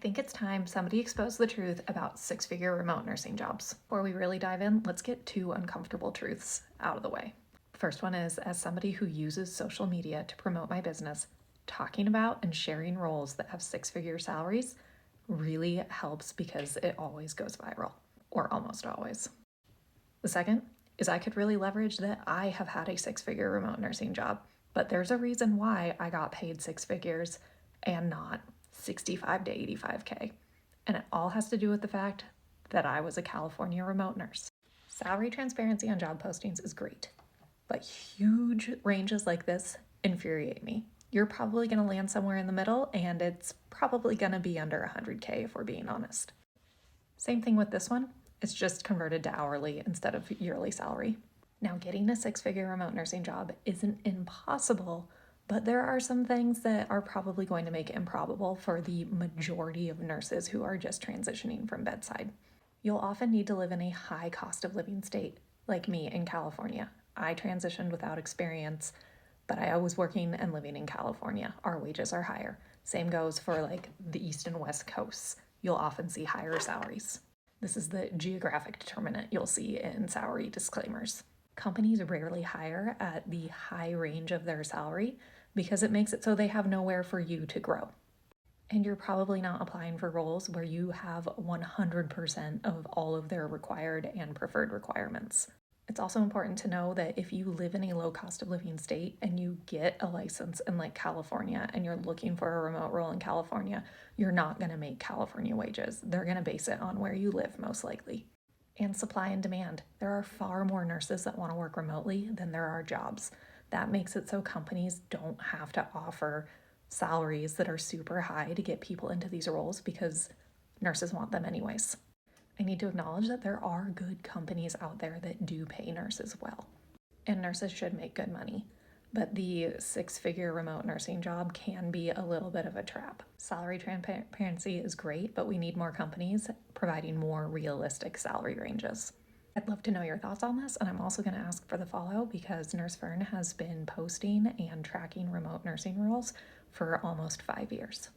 think it's time somebody exposed the truth about six-figure remote nursing jobs. Before we really dive in, let's get two uncomfortable truths out of the way. First one is, as somebody who uses social media to promote my business, talking about and sharing roles that have six-figure salaries really helps because it always goes viral, or almost always. The second is I could really leverage that I have had a six-figure remote nursing job, but there's a reason why I got paid six figures and not 65 to 85K. And it all has to do with the fact that I was a California remote nurse. Salary transparency on job postings is great, but huge ranges like this infuriate me. You're probably going to land somewhere in the middle, and it's probably going to be under 100K if we're being honest. Same thing with this one, it's just converted to hourly instead of yearly salary. Now, getting a six-figure remote nursing job isn't impossible, but there are some things that are probably going to make it improbable for the majority of nurses who are just transitioning from bedside. You'll often need to live in a high cost of living state, like me in California. I transitioned without experience, but I was working and living in California. Our wages are higher. Same goes for like the East and West coasts. You'll often see higher salaries. This is the geographic determinant you'll see in salary disclaimers. Companies rarely hire at the high range of their salary because it makes it so they have nowhere for you to grow. And you're probably not applying for roles where you have 100% of all of their required and preferred requirements. It's also important to know that if you live in a low cost of living state and you get a license in like California and you're looking for a remote role in California, you're not going to make California wages. They're going to base it on where you live most likely. And supply and demand. There are far more nurses that want to work remotely than there are jobs. That makes it so companies don't have to offer salaries that are super high to get people into these roles because nurses want them anyways. I need to acknowledge that there are good companies out there that do pay nurses well, and nurses should make good money. But the six-figure remote nursing job can be a little bit of a trap. Salary transparency is great, but we need more companies providing more realistic salary ranges. I'd love to know your thoughts on this, and I'm also going to ask for the follow because Nurse Fern has been posting and tracking remote nursing roles for almost 5 years.